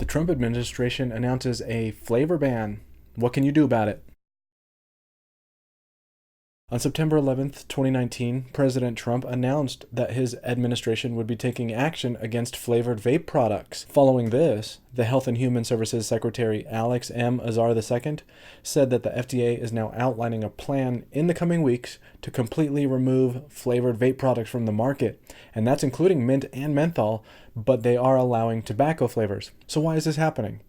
The Trump administration announces a flavor ban. What can you do about it? On September 11th, 2019, President Trump announced that his administration would be taking action against flavored vape products. Following this, the Health and Human Services Secretary Alex M. Azar II said that the FDA is now outlining a plan in the coming weeks to completely remove flavored vape products from the market, and that's including mint and menthol, but they are allowing tobacco flavors. So why is this happening?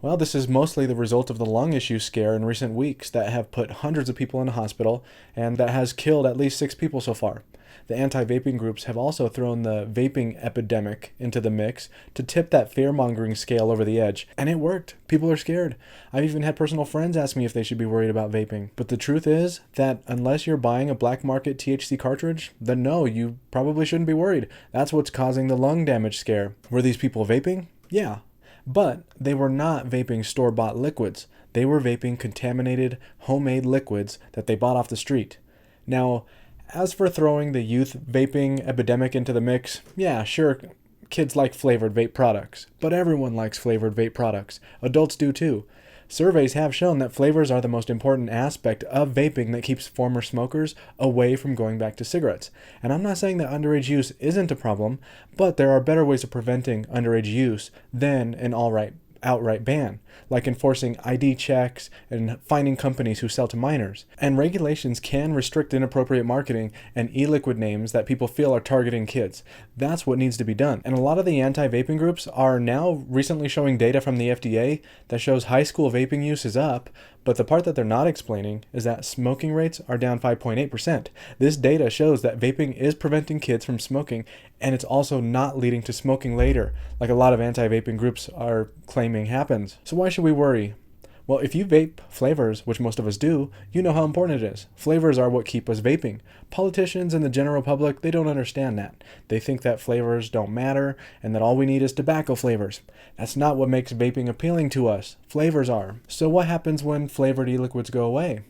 Well, this is mostly the result of the lung issue scare in recent weeks that have put hundreds of people in the hospital and that has killed at least 6 people so far. The anti-vaping groups have also thrown the vaping epidemic into the mix to tip that fear-mongering scale over the edge, and it worked. People are scared. I've even had personal friends ask me if they should be worried about vaping. But the truth is that unless you're buying a black market THC cartridge, then no, you probably shouldn't be worried. That's what's causing the lung damage scare. Were these people vaping? Yeah. But they were not vaping store-bought liquids. They were vaping contaminated, homemade liquids that they bought off the street. Now, as for throwing the youth vaping epidemic into the mix, yeah, sure, kids like flavored vape products. But everyone likes flavored vape products. Adults do too. Surveys have shown that flavors are the most important aspect of vaping that keeps former smokers away from going back to cigarettes. And I'm not saying that underage use isn't a problem, but there are better ways of preventing underage use than an outright ban, like enforcing ID checks and finding companies who sell to minors. And regulations can restrict inappropriate marketing and e-liquid names that people feel are targeting kids. That's what needs to be done. And a lot of the anti-vaping groups are now recently showing data from the FDA that shows high school vaping use is up, but the part that they're not explaining is that smoking rates are down 5.8%. This data shows that vaping is preventing kids from smoking, and it's also not leading to smoking later, like a lot of anti-vaping groups are claiming happens. So why should we worry? Well, if you vape flavors, which most of us do, you know how important it is. Flavors are what keep us vaping. Politicians and the general public, they don't understand that. They think that flavors don't matter and that all we need is tobacco flavors. That's not what makes vaping appealing to us. Flavors are. So what happens when flavored e-liquids go away?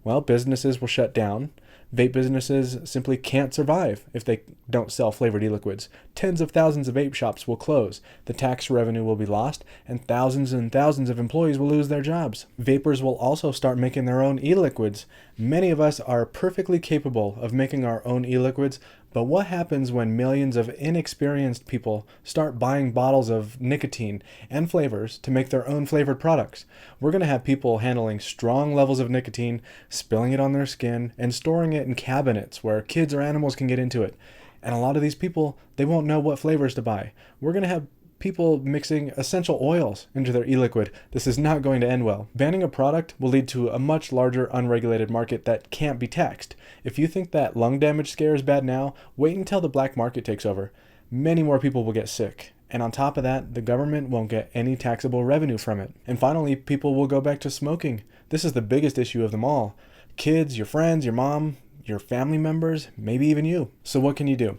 Well, businesses will shut down. Vape businesses simply can't survive if they don't sell flavored e-liquids. Tens of thousands of vape shops will close, the tax revenue will be lost, and thousands of employees will lose their jobs. Vapors will also start making their own e-liquids. Many of us are perfectly capable of making our own e-liquids, but what happens when millions of inexperienced people start buying bottles of nicotine and flavors to make their own flavored products? We're going to have people handling strong levels of nicotine, spilling it on their skin, and storing it in cabinets where kids or animals can get into it. And a lot of these people, they won't know what flavors to buy. We're going to have people mixing essential oils into their e-liquid. This is not going to end well. Banning a product will lead to a much larger unregulated market that can't be taxed. If you think that lung damage scare is bad now, wait until the black market takes over. Many more people will get sick. And on top of that, the government won't get any taxable revenue from it. And finally, people will go back to smoking. This is the biggest issue of them all. Kids, your friends, your mom, your family members, maybe even you. So what can you do?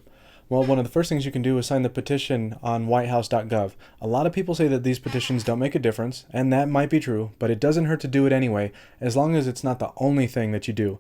Well, one of the first things you can do is sign the petition on whitehouse.gov. A lot of people say that these petitions don't make a difference, and that might be true, but it doesn't hurt to do it anyway, as long as it's not the only thing that you do.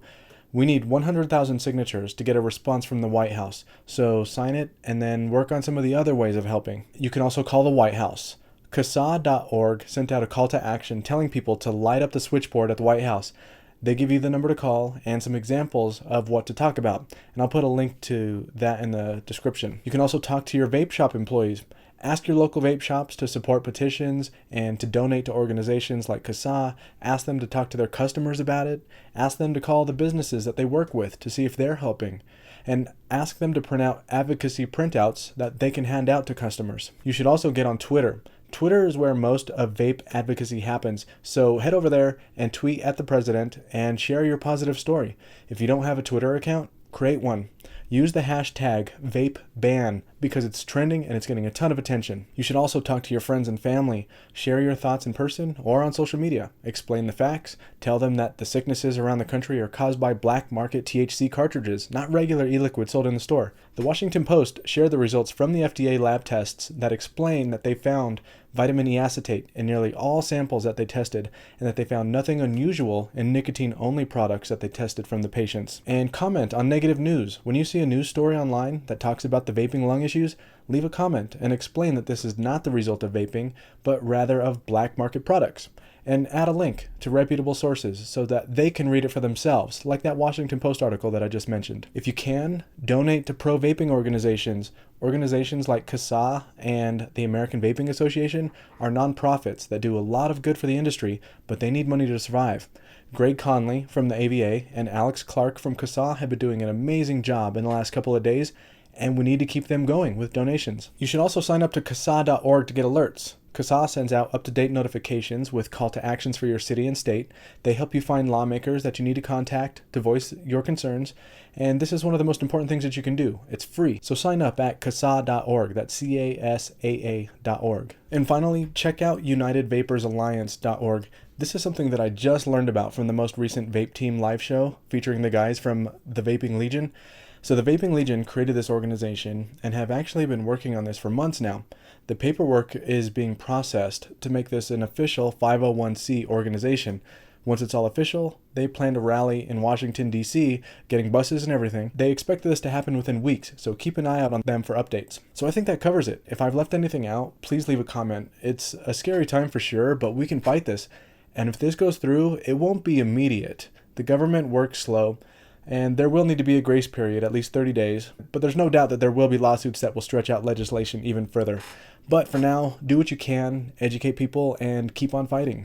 We need 100,000 signatures to get a response from the White House, so sign it and then work on some of the other ways of helping. You can also call the White House. CASA.org sent out a call to action telling people to light up the switchboard at the White House. They give you the number to call and some examples of what to talk about, and I'll put a link to that in the description. You can also talk to your vape shop employees. Ask your local vape shops to support petitions and to donate to organizations like CASA. Ask them to talk to their customers about it. Ask them to call the businesses that they work with to see if they're helping. And ask them to print out advocacy printouts that they can hand out to customers. You should also get on Twitter. Twitter is where most of vape advocacy happens, so head over there and tweet at the president and share your positive story. If you don't have a Twitter account, create one. Use the hashtag VapeBan because it's trending and it's getting a ton of attention. You should also talk to your friends and family. Share your thoughts in person or on social media. Explain the facts. Tell them that the sicknesses around the country are caused by black market THC cartridges, not regular e-liquid sold in the store. The Washington Post shared the results from the FDA lab tests that explain that they found vitamin E acetate in nearly all samples that they tested, and that they found nothing unusual in nicotine-only products that they tested from the patients. And comment on negative news. When you see a news story online that talks about the vaping lung issues, leave a comment and explain that this is not the result of vaping, but rather of black market products. And add a link to reputable sources so that they can read it for themselves, like that Washington Post article that I just mentioned. If you can, donate to pro-vaping organizations. Organizations like CASA and the American Vaping Association are nonprofits that do a lot of good for the industry, but they need money to survive. Greg Conley from the AVA and Alex Clark from CASA have been doing an amazing job in the last couple of days, and we need to keep them going with donations. You should also sign up to CASA.org to get alerts. CASA sends out up-to-date notifications with call to actions for your city and state. They help you find lawmakers that you need to contact to voice your concerns. And this is one of the most important things that you can do. It's free. So sign up at CASA.org. That's CASAA.org. And finally, check out UnitedVaporsAlliance.org. This is something that I just learned about from the most recent Vape Team live show featuring the guys from the Vaping Legion. So the Vaping Legion created this organization and have actually been working on this for months now. The paperwork is being processed to make this an official 501c organization. Once it's all official, they plan to rally in Washington, D.C., getting buses and everything. They expect this to happen within weeks, so keep an eye out on them for updates. So I think that covers it. If I've left anything out, please leave a comment. It's a scary time for sure, but we can fight this. And if this goes through, it won't be immediate. The government works slow, and there will need to be a grace period, at least 30 days. But there's no doubt that there will be lawsuits that will stretch out legislation even further. But for now, do what you can, educate people, and keep on fighting.